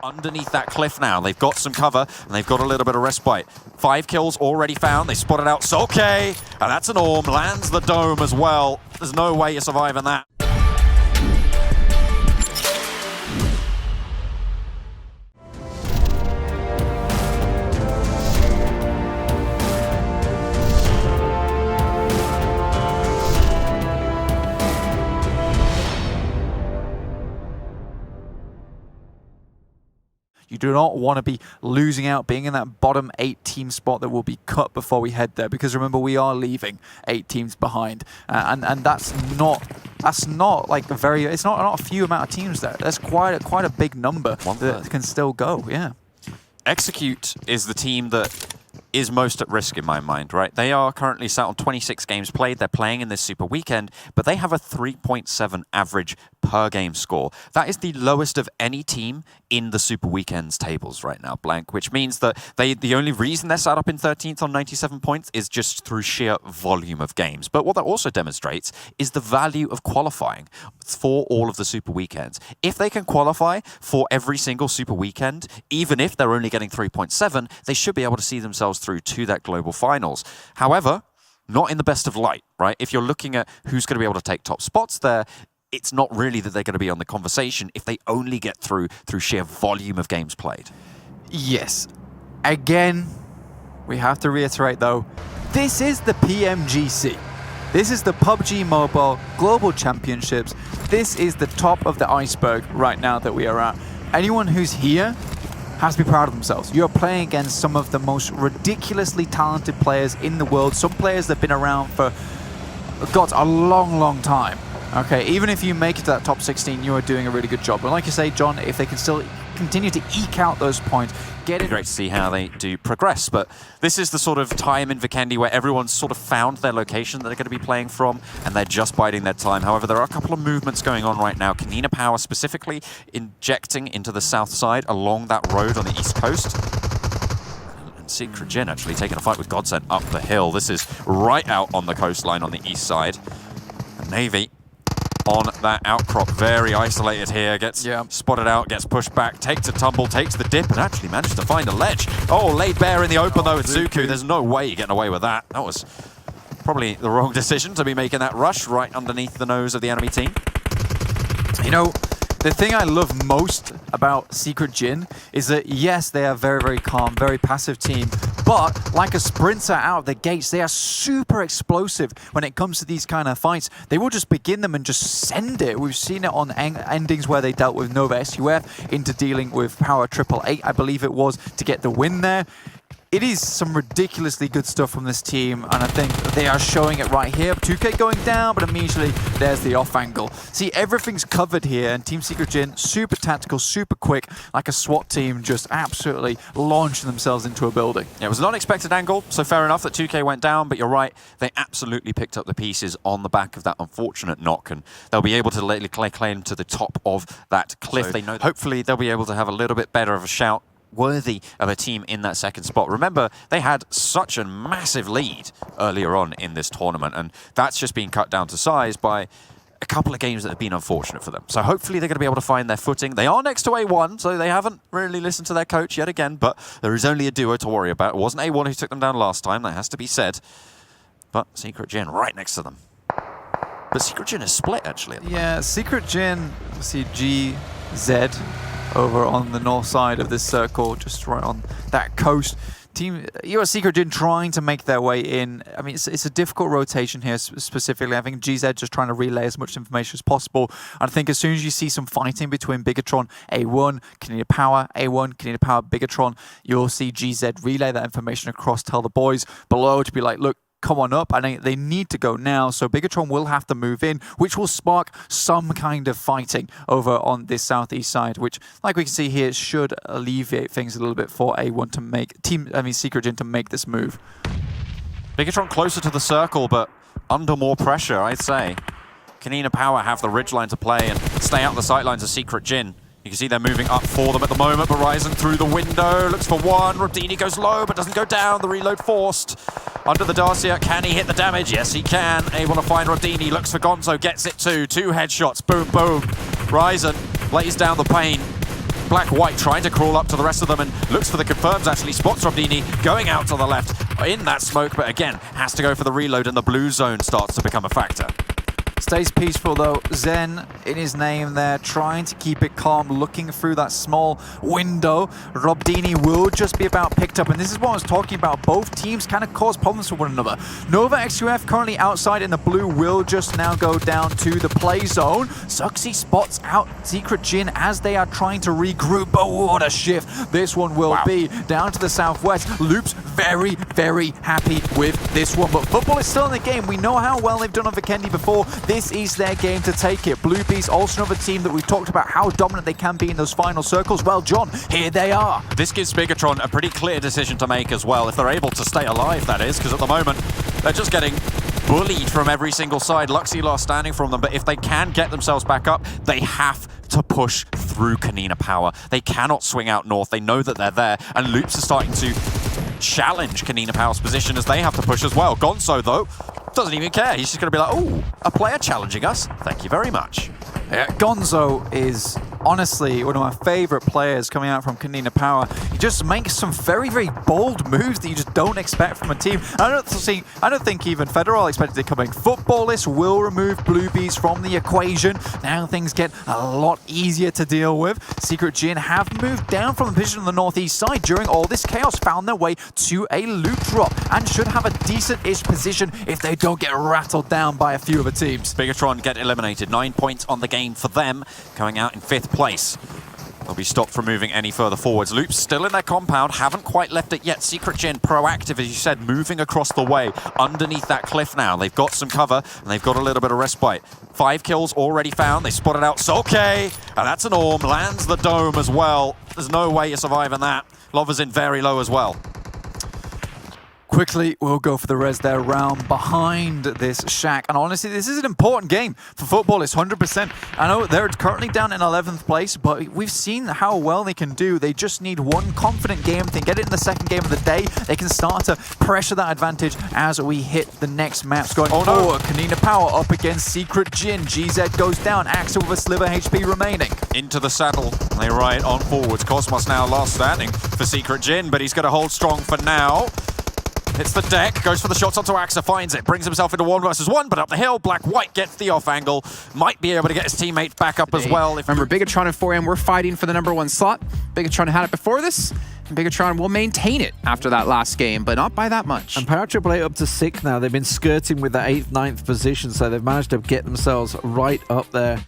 underneath that cliff now. They've got some cover, and they've got a little bit of respite. 5 kills already found. They spotted out Soke, and that's an Orm. Lands the dome as well. There's no way you're surviving that. You do not want to be losing out, being in that bottom 8 team spot that will be cut before we head there. Because remember, we are leaving 8 teams behind, and that's not like a very. It's not a few amount of teams there. That's quite a big number that can still go. Yeah. Execute is the team that is most at risk in my mind, right? They are currently sat on 26 games played. They're playing in this Super Weekend, but they have a 3.7 average per game score. That is the lowest of any team in the Super Weekend's tables right now, Blank, which means that the only reason they're sat up in 13th on 97 points is just through sheer volume of games. But what that also demonstrates is the value of qualifying for all of the Super Weekends. If they can qualify for every single Super Weekend, even if they're only getting 3.7, they should be able to see themselves through to that global finals. However, not in the best of light, right? If you're looking at who's going to be able to take top spots there, it's not really that they're going to be on the conversation if they only get through sheer volume of games played. Yes. Again, we have to reiterate though, this is the PMGC. This is the PUBG Mobile Global Championships. This is the top of the iceberg right now that we are at. Anyone who's here has to be proud of themselves. You're playing against some of the most ridiculously talented players in the world. Some players that have been around for, God, a long time. Okay, even if you make it to that top 16, you are doing a really good job. But like you say, John, if they can still continue to eke out those points, get it. Great to see how they do progress. But this is the sort of time in Vikendi where everyone's sort of found their location that they're going to be playing from, and they're just biding their time. However, there are a couple of movements going on right now. Kanina Power specifically injecting into the south side along that road on the east coast. And Secret Jin actually taking a fight with Godsend up the hill. This is right out on the coastline on the east side. And Navy on that outcrop, very isolated here, gets spotted out, gets pushed back, takes a tumble, takes the dip, and actually managed to find a ledge. Oh, laid bare in the open though with Zuku. There's no way you're getting away with that. That was probably the wrong decision to be making that rush right underneath the nose of the enemy team. You know, the thing I love most about Secret Jin is that, yes, they are very calm, very passive team, but like a sprinter out of the gates, they are super explosive when it comes to these kind of fights. They will just begin them and just send it. We've seen it on endings where they dealt with Nova SUF into dealing with Power 888, I believe it was, to get the win there. It is some ridiculously good stuff from this team, and I think they are showing it right here. 2K going down, but immediately there's the off angle. See, everything's covered here, and Team Secret Jin, super tactical, super quick, like a SWAT team, just absolutely launching themselves into a building. Yeah, it was an unexpected angle, so fair enough that 2K went down, but you're right, they absolutely picked up the pieces on the back of that unfortunate knock, and they'll be able to lay claim to the top of that cliff. So they know hopefully they'll be able to have a little bit better of a shout, worthy of a team in that second spot. Remember, they had such a massive lead earlier on in this tournament, and that's just been cut down to size by a couple of games that have been unfortunate for them. So hopefully they're going to be able to find their footing. They are next to A1, so they haven't really listened to their coach yet again, but there is only a duo to worry about. It wasn't A1 who took them down last time, that has to be said. But Secret Jin right next to them. But Secret Jin is split, actually. Yeah, Secret Jin, see GZ over on the north side of this circle, just right on that coast. Team US Secret Jin trying to make their way in. I mean, it's a difficult rotation here specifically. I think GZ just trying to relay as much information as possible. And I think as soon as you see some fighting between Bigatron, A1, Canadian Power, A1, Canadian Power, Bigatron, you'll see GZ relay that information across, tell the boys below to be like, look, come on up. I think they need to go now, so Bigatron will have to move in, which will spark some kind of fighting over on this southeast side, which, like we can see here, should alleviate things a little bit for A1 to make Secret Jin to make this move. Bigatron closer to the circle, but under more pressure, I'd say. Kanina Power have the ridgeline to play and stay out the sightlines of Secret Jin. You can see they're moving up for them at the moment. Horizon through the window, looks for one. Rodini goes low, but doesn't go down. The reload forced. Under the Dacia, can he hit the damage? Yes, he can. Able to find Rodini, looks for Gonzo, gets it too. 2 headshots, boom, boom. Horizon lays down the pain. Black-White trying to crawl up to the rest of them and looks for the confirms, actually. Spots Robdini going out to the left in that smoke, but again, has to go for the reload, and the blue zone starts to become a factor. Stays peaceful though. Zen in his name there, trying to keep it calm, looking through that small window. Robdini will just be about picked up, and this is what I was talking about. Both teams kind of cause problems for one another. Nova XUF currently outside in the blue will just now go down to the play zone. Suxy spots out Secret Jin as they are trying to regroup, but what a shift this one will be. Down to the southwest. Loops very, very happy with this one, but football is still in the game. We know how well they've done on Vikendi before. This is their game to take it. Blue Bees, also another team that we've talked about how dominant they can be in those final circles. Well, John, here they are. This gives Bigatron a pretty clear decision to make as well, if they're able to stay alive, that is, because at the moment, they're just getting bullied from every single side. Luxy lost standing from them, but if they can get themselves back up, they have to push through Kanina Power. They cannot swing out north. They know that they're there, and Loops are starting to challenge Kanina Power's position as they have to push as well. Gonzo, though, doesn't even care. He's just going to be like, oh, a player challenging us. Thank you very much. Yeah, Gonzo is honestly one of my favorite players coming out from Kanina Power. He just makes some very, very bold moves that you just don't expect from a team. I don't think even Federal expected it coming. Footballists will remove Blue Bees from the equation. Now things get a lot easier to deal with. Secret Jin have moved down from the position on the northeast side during all this chaos, found their way to a loot drop, and should have a decent-ish position if they don't get rattled down by a few other teams. Bigatron get eliminated. 9 points on the game for them, going out in 5th place. They'll be stopped from moving any further forwards. Loops still in their compound, haven't quite left it yet. Secret Jin proactive, as you said, moving across the way underneath that cliff now. They've got some cover, and they've got a little bit of respite. 5 kills already found. They spotted out Solke, and that's an Orm. Lands the dome as well. There's no way you're surviving that. Lover's in very low as well. Quickly, we'll go for the res there round behind this shack. And honestly, this is an important game for football. It's 100%. I know they're currently down in 11th place, but we've seen how well they can do. They just need one confident game. If they get it in the second game of the day, they can start to pressure that advantage as we hit the next maps. Going forward, Kanina Power up against Secret Jin. GZ goes down. Axel with a sliver HP remaining. Into the saddle. They ride on forwards. Cosmos now last standing for Secret Jin, but he's going to hold strong for now. Hits the deck, goes for the shots onto Axa, finds it, brings himself into 1 versus 1, but up the hill, Black-White gets the off angle, might be able to get his teammate back up as well. Remember, Bigatron and 4M were fighting for the #1 slot. Bigatron had it before this, and Bigatron will maintain it after that last game, but not by that much. And Power Triple 8 up to 6th now. They've been skirting with the 8th, 9th position, so they've managed to get themselves right up there